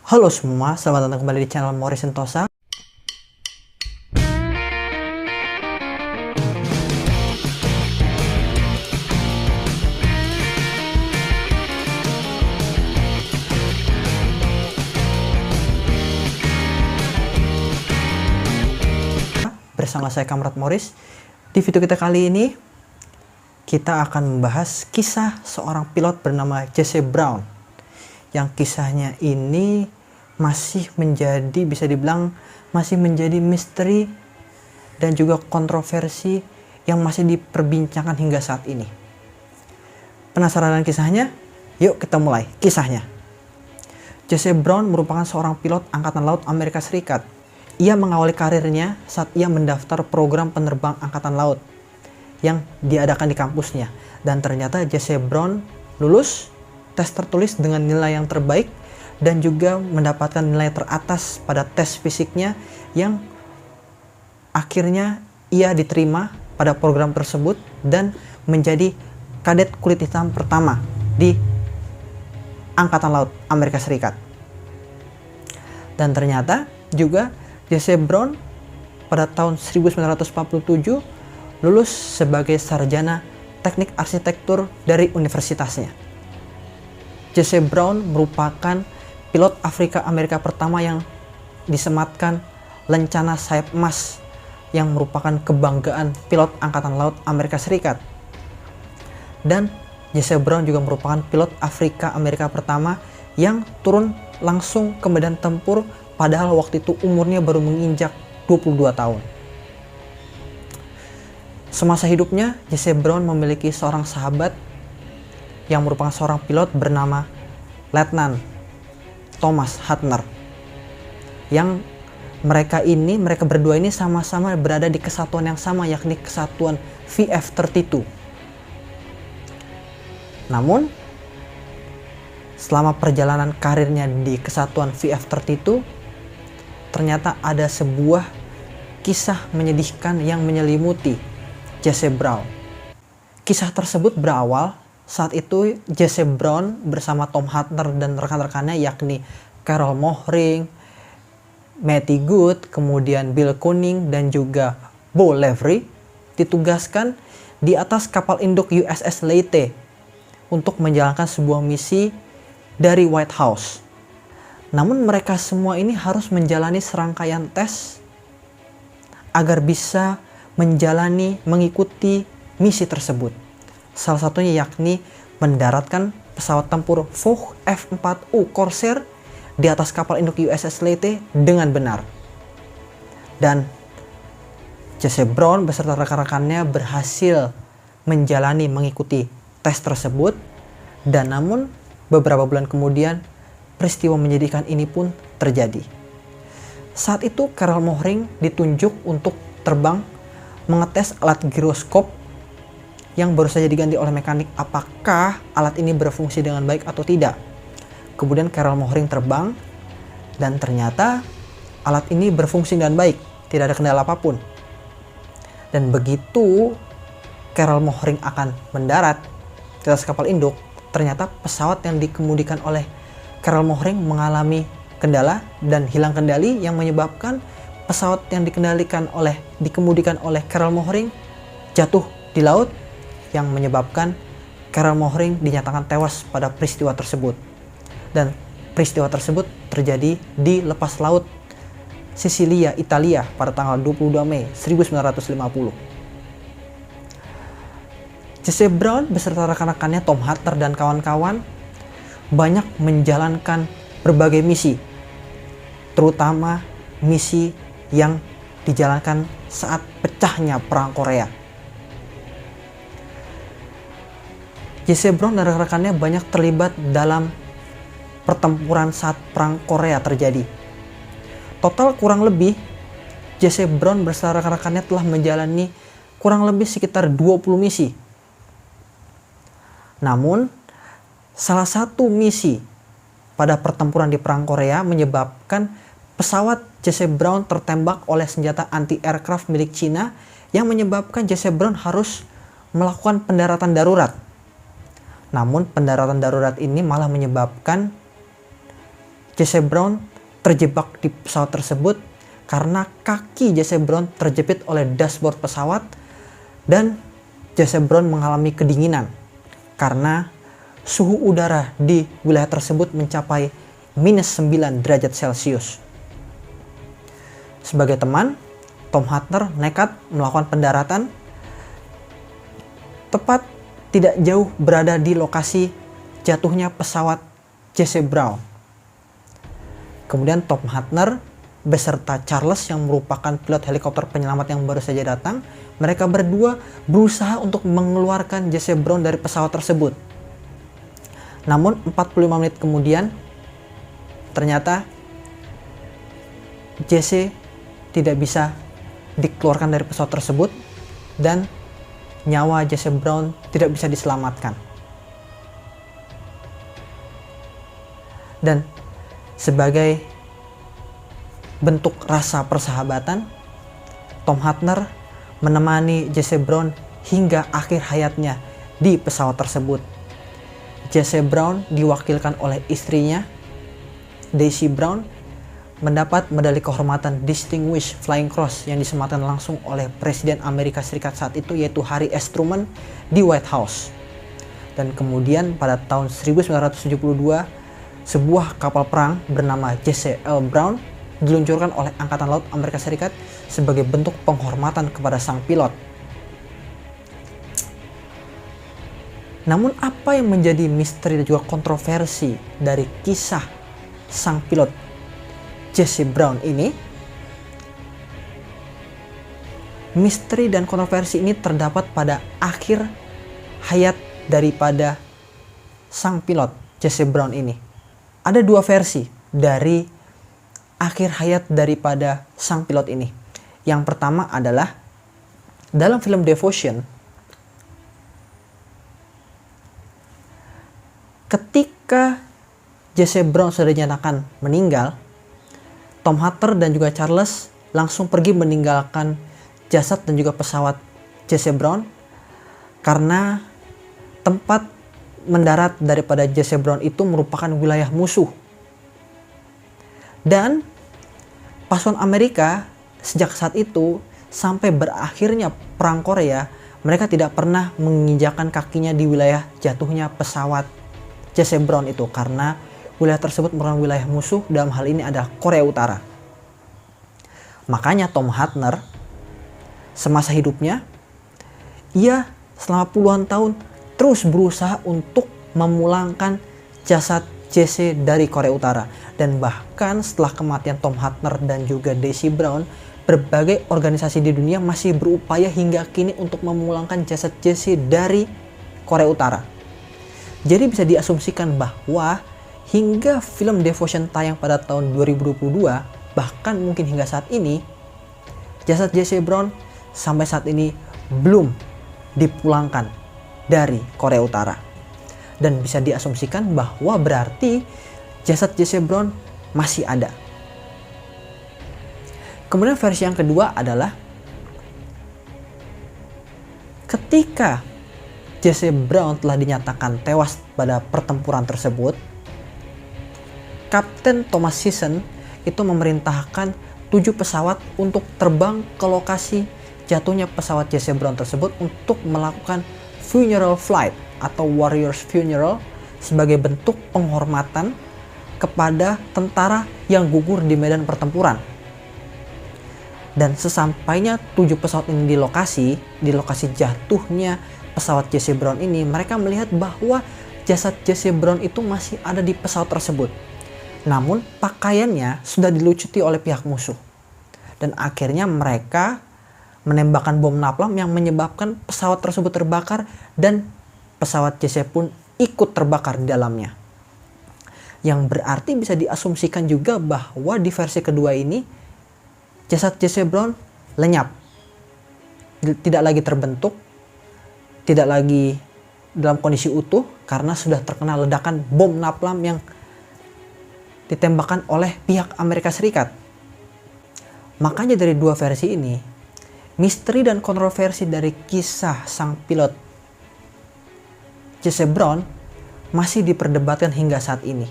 Halo semua, selamat datang kembali di channel Mori Sentosa. Bersama saya Kamrat Morris. Di video kita kali ini, kita akan membahas kisah seorang pilot bernama Jesse Brown. Yang kisahnya ini masih menjadi, bisa dibilang, masih menjadi misteri dan juga kontroversi yang masih diperbincangkan hingga saat ini. Penasaran dengan kisahnya? Yuk kita mulai kisahnya. Jesse Brown merupakan seorang pilot Angkatan Laut Amerika Serikat. Ia mengawali karirnya saat ia mendaftar program penerbang Angkatan Laut yang diadakan di kampusnya. Dan ternyata Jesse Brown lulus tes tertulis dengan nilai yang terbaik dan juga mendapatkan nilai teratas pada tes fisiknya yang akhirnya ia diterima pada program tersebut dan menjadi kadet kulit hitam pertama di Angkatan Laut Amerika Serikat. Dan ternyata juga Jesse Brown pada tahun 1947 lulus sebagai sarjana teknik arsitektur dari universitasnya. Jesse Brown merupakan pilot Afrika Amerika pertama yang disematkan lencana sayap emas yang merupakan kebanggaan pilot Angkatan Laut Amerika Serikat. Dan Jesse Brown juga merupakan pilot Afrika Amerika pertama yang turun langsung ke medan tempur padahal waktu itu umurnya baru menginjak 22 tahun. Semasa hidupnya, Jesse Brown memiliki seorang sahabat yang merupakan seorang pilot bernama Letnan Thomas Hartner. Yang mereka berdua ini sama-sama berada di kesatuan yang sama, yakni kesatuan VF-32. Namun, selama perjalanan karirnya di kesatuan VF-32, ternyata ada sebuah kisah menyedihkan yang menyelimuti Jesse Brown. Kisah tersebut berawal saat itu Jesse Brown bersama Tom Hartner dan rekan-rekannya yakni Carol Mohring, Matty Good, kemudian Bill Cunning dan juga Bo Lavery ditugaskan di atas kapal induk USS Leyte untuk menjalankan sebuah misi dari White House. Namun mereka semua ini harus menjalani serangkaian tes agar bisa mengikuti misi tersebut. Salah satunya yakni mendaratkan pesawat tempur Vought F-4U Corsair di atas kapal induk USS Leyte dengan benar. Dan Jesse Brown beserta rekan-rekannya berhasil mengikuti tes tersebut. Dan namun beberapa bulan kemudian peristiwa menyedihkan ini pun terjadi. Saat itu Carol Mohring ditunjuk untuk terbang mengetes alat giroskop yang baru saja diganti oleh mekanik, apakah alat ini berfungsi dengan baik atau tidak. Kemudian Carol Mohring terbang dan ternyata alat ini berfungsi dengan baik, tidak ada kendala apapun. Dan begitu Carol Mohring akan mendarat di atas kapal induk, ternyata pesawat yang dikemudikan oleh Carol Mohring mengalami kendala dan hilang kendali yang menyebabkan pesawat yang dikemudikan oleh Carol Mohring jatuh di laut yang menyebabkan Carol Mohring dinyatakan tewas pada peristiwa tersebut. Dan peristiwa tersebut terjadi di lepas laut Sisilia, Italia pada tanggal 22 Mei 1950. Jesse Brown beserta rekan-rekannya Tom Hartner dan kawan-kawan banyak menjalankan berbagai misi, terutama misi yang dijalankan saat pecahnya Perang Korea. Jesse Brown dan rekan-rekannya banyak terlibat dalam pertempuran saat Perang Korea terjadi. Total kurang lebih Jesse Brown beserta rekan-rekannya telah menjalani kurang lebih sekitar 20 misi. Namun salah satu misi pada pertempuran di Perang Korea menyebabkan pesawat Jesse Brown tertembak oleh senjata anti-aircraft milik Cina yang menyebabkan Jesse Brown harus melakukan pendaratan darurat. Namun pendaratan darurat ini malah menyebabkan Jesse Brown terjebak di pesawat tersebut karena kaki Jesse Brown terjepit oleh dashboard pesawat dan Jesse Brown mengalami kedinginan karena suhu udara di wilayah tersebut mencapai -9 derajat Celcius. Sebagai teman, Tom Huntner nekat melakukan pendaratan tepat tidak jauh berada di lokasi jatuhnya pesawat Jesse Brown. Kemudian Tom Huntner beserta Charles yang merupakan pilot helikopter penyelamat yang baru saja datang, mereka berdua berusaha untuk mengeluarkan Jesse Brown dari pesawat tersebut. Namun 45 menit kemudian ternyata Jesse tidak bisa dikeluarkan dari pesawat tersebut dan nyawa Jesse Brown tidak bisa diselamatkan. Dan sebagai bentuk rasa persahabatan, Tom Huntner menemani Jesse Brown hingga akhir hayatnya di pesawat tersebut. Jesse Brown diwakilkan oleh istrinya, Daisy Brown, mendapat medali kehormatan Distinguished Flying Cross yang disematkan langsung oleh Presiden Amerika Serikat saat itu, yaitu Harry S. Truman di White House. Dan kemudian pada tahun 1972, sebuah kapal perang bernama Jesse L. Brown diluncurkan oleh Angkatan Laut Amerika Serikat sebagai bentuk penghormatan kepada sang pilot. Namun apa yang menjadi misteri dan juga kontroversi dari kisah sang pilot Jesse Brown ini? Misteri dan kontroversi ini terdapat pada akhir hayat daripada sang pilot Jesse Brown ini. Ada dua versi dari akhir hayat daripada sang pilot ini. Yang pertama adalah dalam film Devotion, ketika Jesse Brown sudah dinyatakan meninggal, Tom Huntner dan juga Charles langsung pergi meninggalkan jasad dan juga pesawat Jesse Brown karena tempat mendarat daripada Jesse Brown itu merupakan wilayah musuh. Dan pasukan Amerika sejak saat itu sampai berakhirnya perang Korea, mereka tidak pernah menginjakan kakinya di wilayah jatuhnya pesawat Jesse Brown itu karena wilayah tersebut merupakan wilayah musuh, dalam hal ini adalah Korea Utara. Makanya Tom Huntner semasa hidupnya, ia selama puluhan tahun terus berusaha untuk memulangkan jasad Jesse dari Korea Utara. Dan bahkan setelah kematian Tom Huntner dan juga Daisy Brown, berbagai organisasi di dunia masih berupaya hingga kini untuk memulangkan jasad Jesse dari Korea Utara. Jadi bisa diasumsikan bahwa hingga film Devotion tayang pada tahun 2022, bahkan mungkin hingga saat ini, jasad Jesse Brown sampai saat ini belum dipulangkan dari Korea Utara. Dan bisa diasumsikan bahwa berarti jasad Jesse Brown masih ada. Kemudian versi yang kedua adalah ketika Jesse Brown telah dinyatakan tewas pada pertempuran tersebut, Kapten Thomas Sisson itu memerintahkan 7 pesawat untuk terbang ke lokasi jatuhnya pesawat Jesse Brown tersebut untuk melakukan funeral flight atau warriors funeral sebagai bentuk penghormatan kepada tentara yang gugur di medan pertempuran. Dan sesampainya 7 pesawat ini di lokasi jatuhnya pesawat Jesse Brown ini, mereka melihat bahwa jasad Jesse Brown itu masih ada di pesawat tersebut. Namun pakaiannya sudah dilucuti oleh pihak musuh. Dan akhirnya mereka menembakkan bom napalm yang menyebabkan pesawat tersebut terbakar dan pesawat Jesse pun ikut terbakar di dalamnya. Yang berarti bisa diasumsikan juga bahwa di versi kedua ini jasad Jesse Brown lenyap. Tidak lagi terbentuk, tidak lagi dalam kondisi utuh karena sudah terkena ledakan bom napalm yang ditembakkan oleh pihak Amerika Serikat. Makanya dari dua versi ini, misteri dan kontroversi dari kisah sang pilot Jesse Brown masih diperdebatkan hingga saat ini,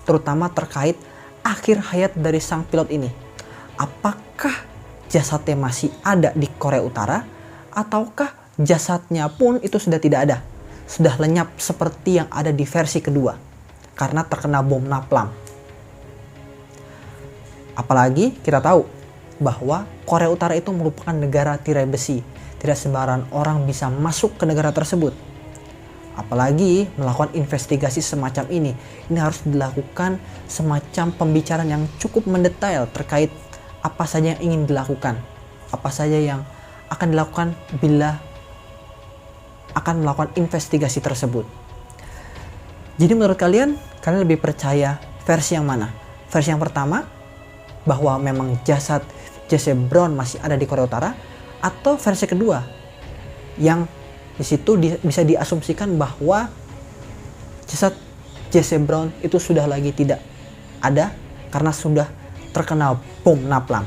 terutama terkait akhir hayat dari sang pilot ini? Apakah jasadnya masih ada di Korea Utara, ataukah jasadnya pun itu sudah tidak ada, sudah lenyap seperti yang ada di versi kedua karena terkena bom napalm? Apalagi kita tahu bahwa Korea Utara itu merupakan negara tirai besi, tidak sembarangan orang bisa masuk ke negara tersebut. Apalagi melakukan investigasi semacam ini harus dilakukan semacam pembicaraan yang cukup mendetail terkait apa saja yang ingin dilakukan, apa saja yang akan dilakukan bila akan melakukan investigasi tersebut. Jadi menurut kalian lebih percaya versi yang mana? Versi yang pertama, bahwa memang jasad Jesse Brown masih ada di Korea Utara, atau versi kedua yang di situ bisa diasumsikan bahwa jasad Jesse Brown itu sudah lagi tidak ada karena sudah terkena bom napalm.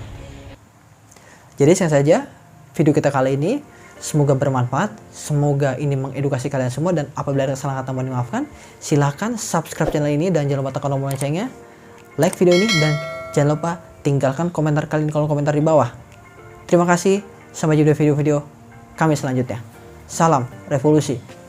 Jadi sayang saja video kita kali ini, semoga bermanfaat, semoga ini mengedukasi kalian semua, dan apabila ada kesalahan kata mohon dimaafkan. Silahkan subscribe channel ini dan jangan lupa tekan tombol loncengnya, like video ini, dan jangan lupa tinggalkan komentar kalian di kolom komentar di bawah. Terima kasih, sampai jumpa di video-video kami selanjutnya. Salam revolusi.